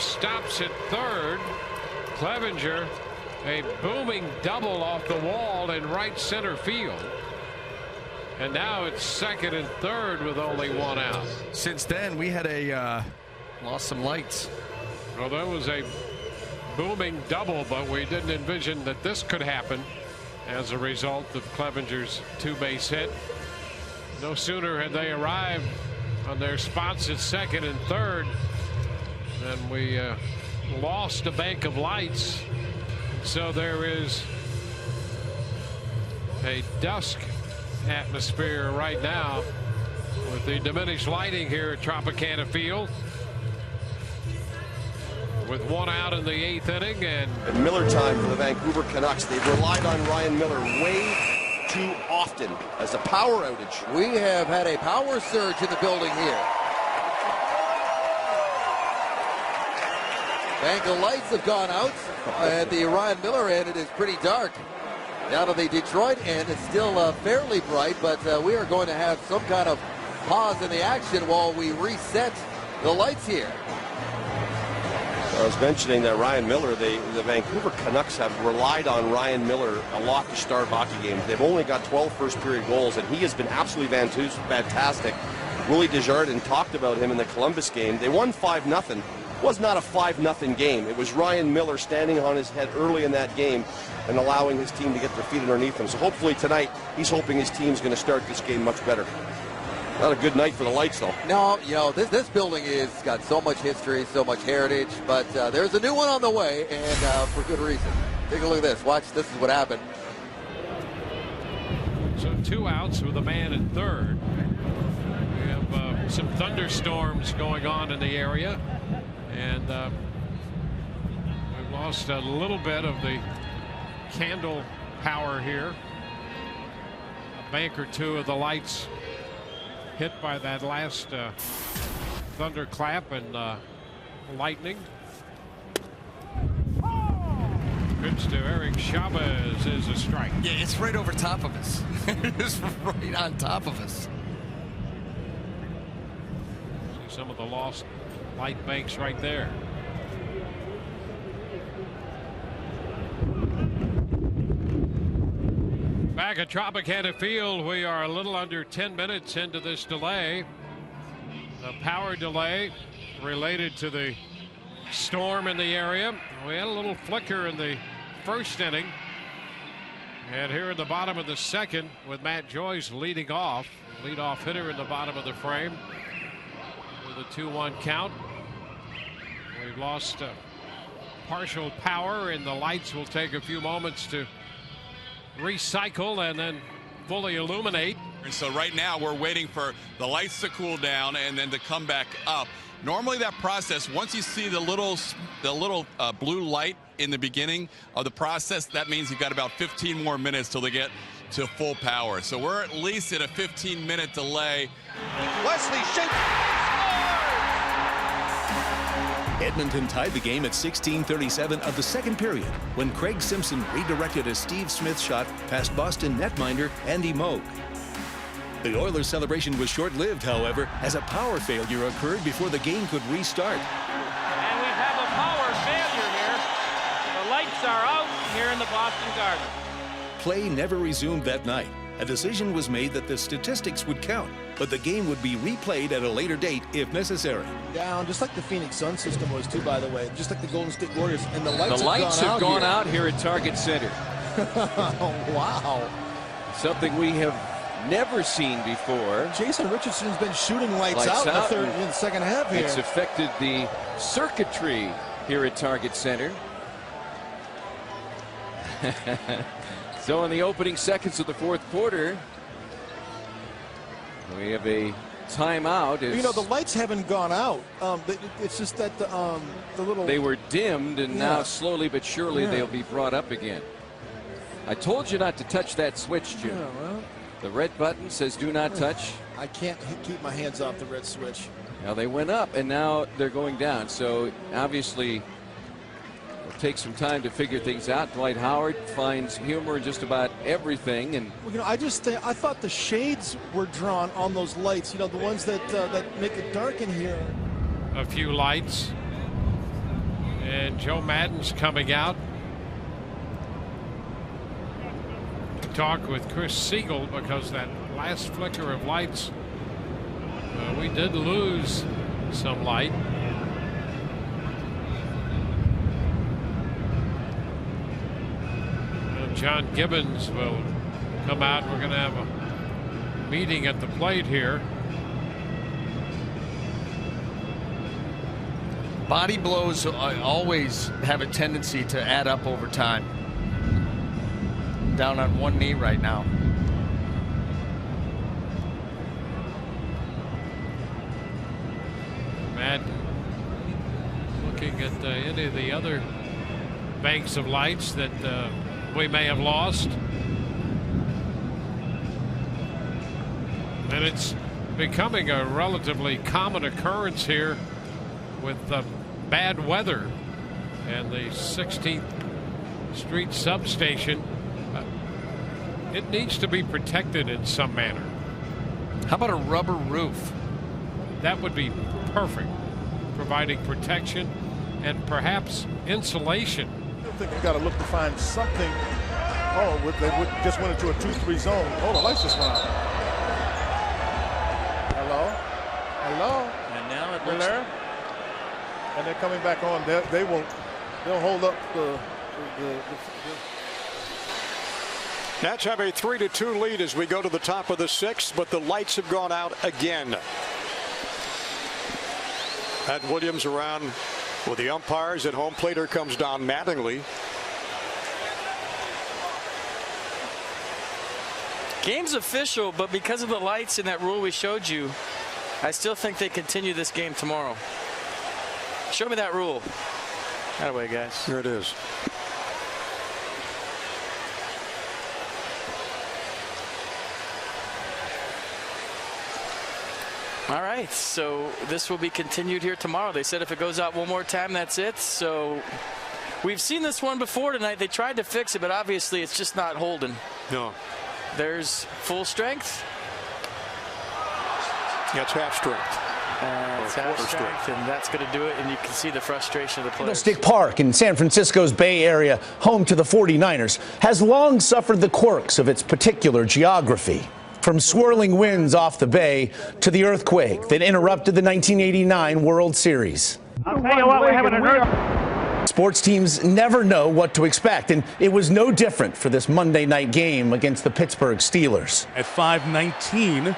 stops at third. Clevenger, a booming double off the wall in right center field. And now it's second and third with only one out. Since then, we had lost some lights. Well, that was a booming double, but we didn't envision that this could happen as a result of Clevenger's two-base hit. No sooner had they arrived on their spots at second and third than we lost a bank of lights. So there is a dusk atmosphere right now with the diminished lighting here at Tropicana Field. With one out in the 8th inning and Miller time for the Vancouver Canucks. They've relied on Ryan Miller way too often as a power outage. We have had a power surge in the building here. Bank of lights have gone out at the Ryan Miller end. It is pretty dark. Down to the Detroit end, it's still fairly bright, but we are going to have some kind of pause in the action while we reset the lights here. I was mentioning that Ryan Miller, the Vancouver Canucks have relied on Ryan Miller a lot to start hockey games. They've only got 12 first-period goals, and he has been absolutely fantastic. Willie Desjardins talked about him in the Columbus game. They won 5-0. It was not a 5-0 game. It was Ryan Miller standing on his head early in that game and allowing his team to get their feet underneath him. So hopefully tonight, he's hoping his team's going to start this game much better. Not a good night for the lights, though. No, you know, this building is got so much history, so much heritage, but there's a new one on the way, and for good reason. Take a look at this. Watch, this is what happened. so 2 outs with a man at third. We have some thunderstorms going on in the area, and we've lost a little bit of the candle power here. A bank or two of the lights hit by that last thunderclap and lightning. Pitch to Eric Chavez is a strike. Yeah, it's right over top of us. It's right on top of us. See some of the lost light banks right there. Back at Tropicana Field, we are a little under 10 minutes into this delay. The power delay related to the storm in the area. We had a little flicker in the first inning. And here in the bottom of the second, with Matt Joyce leading off, leadoff hitter in the bottom of the frame with a 2-1 count. We've lost partial power, and the lights will take a few moments to recycle and then fully illuminate. And so right now we're waiting for the lights to cool down and then to come back up. Normally that process, once you see the little blue light in the beginning of the process, that means you've got about 15 more minutes till they get to full power. So we're at least at a 15-minute delay. Wesley shakes. Edmonton tied the game at 16:37 of the second period when Craig Simpson redirected a Steve Smith shot past Boston netminder Andy Moog. The Oilers' celebration was short-lived, however, as a power failure occurred before the game could restart. And we have a power failure here. The lights are out here in the Boston Garden. Play never resumed that night. A decision was made that the statistics would count, but the game would be replayed at a later date if necessary. Down, just like the Phoenix Sun system was too, by the way, just like the Golden State Warriors. And the lights, have gone out here at Target Center. Oh, wow. Something we have never seen before. Jason Richardson's been shooting lights out in the second half here. It's affected the circuitry here at Target Center. So in the opening seconds of the fourth quarter, we have a timeout. You know, the lights haven't gone out. It's just that the little... They were dimmed, and now slowly but surely they'll be brought up again. I told you not to touch that switch, Jim. Yeah, well, the red button says do not touch. I can't keep my hands off the red switch. Now they went up, and now they're going down. So obviously it'll take some time to figure things out. Dwight Howard finds humor in just about everything. And well, you know, I thought the shades were drawn on those lights. You know, the ones that make it dark in here. A few lights And Joe Madden's coming out to talk with Chris Siegel, because that last flicker of lights, we did lose some light. John Gibbons will come out. We're going to have a meeting at the plate here. Body blows always have a tendency to add up over time. Down on one knee right now. Madden looking at any of the other banks of lights that we may have lost. And it's becoming a relatively common occurrence here with bad weather, and the 16th Street substation, it needs to be protected in some manner. How about a rubber roof? That would be perfect, providing protection and perhaps insulation. I think you got to look to find something. Oh, they just went into a 2-3 zone. Oh, the lights just went out. Hello? Hello? And now it looks Miller? And they're coming back on. They'll hold up the Nats have a 3-2 lead as we go to the top of the 6th, but the lights have gone out again. Pat Williams around with the umpires at home plate. Here comes Don Mattingly. Game's official, but because of the lights and that rule we showed you, I still think they continue this game tomorrow. Show me that rule. That way, guys. Here it is. All right, so this will be continued here tomorrow. They said if it goes out one more time, that's it. So we've seen this one before tonight. They tried to fix it, but obviously it's just not holding. No. There's full strength. That's half strength. It's half strength, and that's going to do it. And you can see the frustration of the players. Candlestick Park in San Francisco's Bay Area, home to the 49ers, has long suffered the quirks of its particular geography. From swirling winds off the bay to the earthquake that interrupted the 1989 World Series. I'll tell you what, we're having an earthquake. Sports teams never know what to expect, and it was no different for this Monday night game against the Pittsburgh Steelers. At 5:19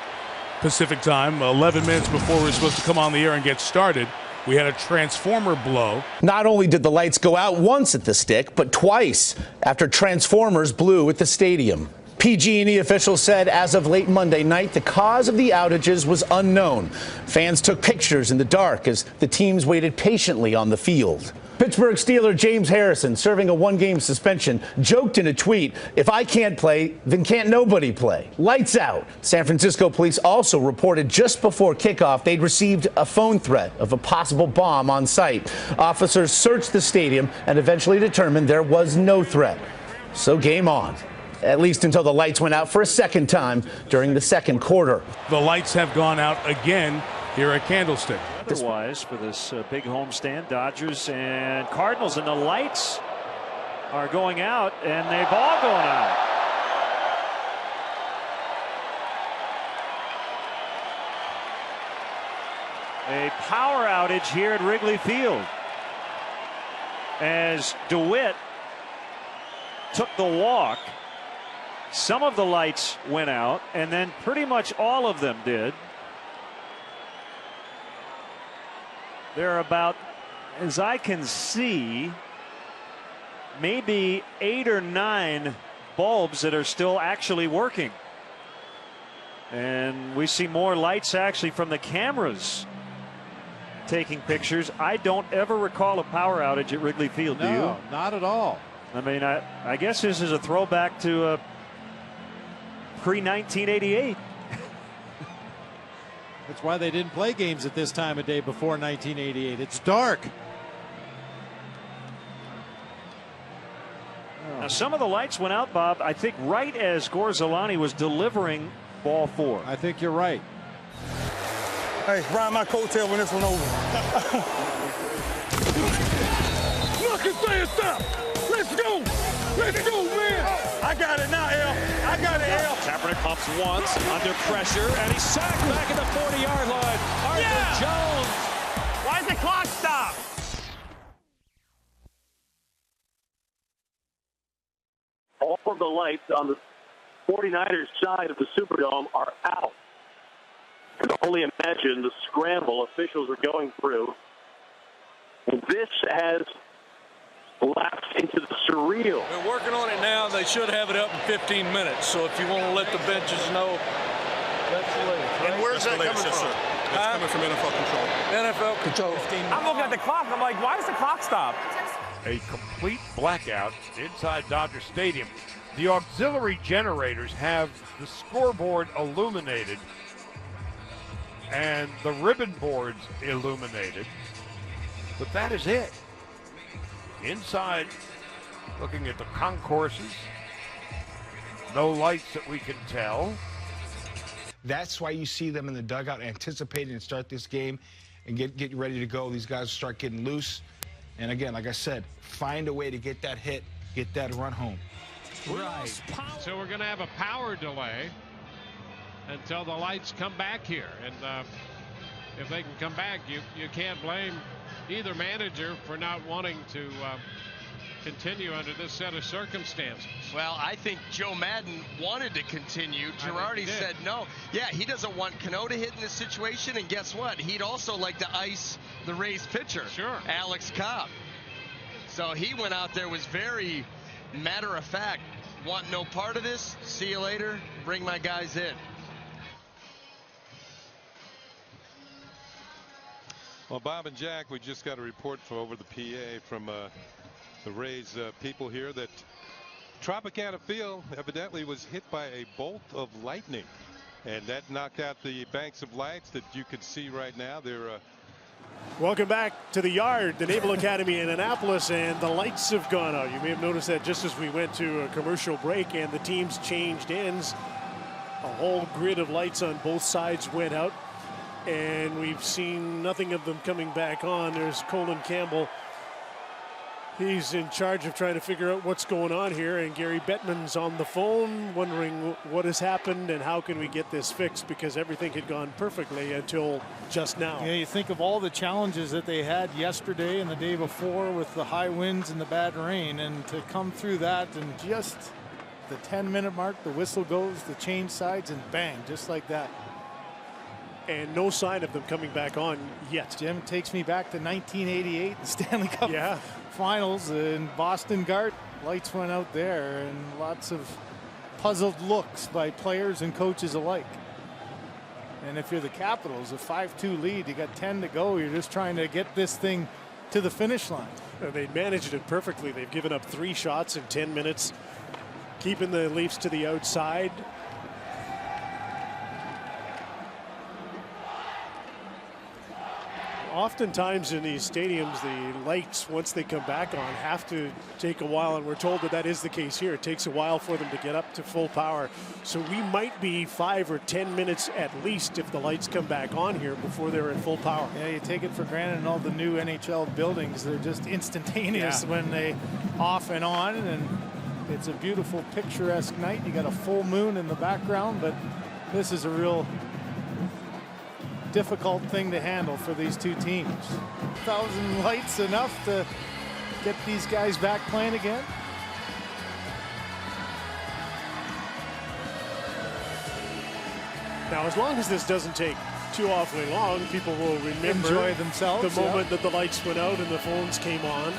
Pacific time, 11 minutes before we were supposed to come on the air and get started, we had a transformer blow. Not only did the lights go out once at the Stick, but twice after transformers blew at the stadium. PG&E officials said as of late Monday night, the cause of the outages was unknown. Fans took pictures in the dark as the teams waited patiently on the field. Pittsburgh Steeler James Harrison, serving a one-game suspension, joked in a tweet, "If I can't play, then can't nobody play." Lights out. San Francisco police also reported just before kickoff they'd received a phone threat of a possible bomb on site. Officers searched the stadium and eventually determined there was no threat. So game on. At least until the lights went out for a second time during the second quarter. The lights have gone out again here at Candlestick. Otherwise, for this big homestand, Dodgers and Cardinals, and the lights are going out, and they've all gone out. A power outage here at Wrigley Field as DeWitt took the walk. Some of the lights went out, and then pretty much all of them did. There are about, as I can see, maybe 8 or 9 bulbs that are still actually working. And we see more lights actually from the cameras taking pictures. I don't ever recall a power outage at Wrigley Field, do you? No, not at all. I mean, I guess this is a throwback to pre-1988. That's why they didn't play games at this time of day before 1988. It's dark. Now, some of the lights went out, Bob, I think right as Gorzolani was delivering ball 4. I think you're right. Hey, ride my coattail when this one over. fucking fast up. Let's go. Let's go, man. I got it now, L. I got it, L. Kaepernick pumps once under pressure, and he's sacked back at the 40-yard line. Arthur Jones. Why's the clock stop? All of the lights on the 49ers side of the Superdome are out. You can only imagine the scramble officials are going through. And this has lapsed into the surreal. They're working on it now. They should have it up in 15 minutes. So if you want to let the benches know, that's the latest. Right? And where's that coming from? Yes, sir. It's coming from NFL control. NFL control. I'm looking at the clock. I'm like, why does the clock stop? A complete blackout inside Dodger Stadium. The auxiliary generators have the scoreboard illuminated and the ribbon boards illuminated, but that is it. Inside, looking at the concourses, no lights that we can tell. That's why you see them in the dugout anticipating to start this game and get ready to go. These guys start getting loose. And again, like I said, find a way to get that hit, get that run home. Right. So we're going to have a power delay until the lights come back here. And if they can come back, you can't blame either manager for not wanting to continue under this set of circumstances. Well, I think Joe Madden wanted to continue. Girardi said no. Yeah, he doesn't want Cano to hit in this situation, and guess what? He'd also like to ice the Rays pitcher, Alex Cobb. So he went out there, was very matter of fact, want no part of this, see you later, bring my guys in. Well, Bob and Jack, we just got a report from over the PA from the Rays people here that Tropicana Field evidently was hit by a bolt of lightning, and that knocked out the banks of lights that you could see right now. They're Welcome back to the Yard, the Naval Academy in Annapolis, and the lights have gone out. You may have noticed that just as we went to a commercial break and the teams changed ends, a whole grid of lights on both sides went out, and we've seen nothing of them coming back on. There's Colin Campbell. He's in charge of trying to figure out what's going on here, and Gary Bettman's on the phone wondering what has happened and how can we get this fixed, because everything had gone perfectly until just now. Yeah, you think of all the challenges that they had yesterday and the day before with the high winds and the bad rain, and to come through that and just the 10-minute mark, the whistle goes, the change sides, and bang, just like that. And no sign of them coming back on yet. Jim, takes me back to 1988, the Stanley Cup Finals in Boston Garden. Lights went out there, and lots of puzzled looks by players and coaches alike. And if you're the Capitals, a 5-2 lead, you got 10 to go. You're just trying to get this thing to the finish line. They managed it perfectly. They've given up 3 shots in 10 minutes, keeping the Leafs to the outside. Oftentimes in these stadiums, the lights, once they come back on, have to take a while, and we're told that that is the case here. It takes a while for them to get up to full power. So we might be 5 or 10 minutes at least if the lights come back on here before they're at full power. Yeah, you take it for granted in all the new NHL buildings. They're just instantaneous when they off and on, and it's a beautiful picturesque night. You got a full moon in the background, but this is a real difficult thing to handle for these two teams. 1,000 lights enough to get these guys back playing again? Now, as long as this doesn't take too awfully long, people will remember enjoy themselves, the moment that the lights went out and the phones came on.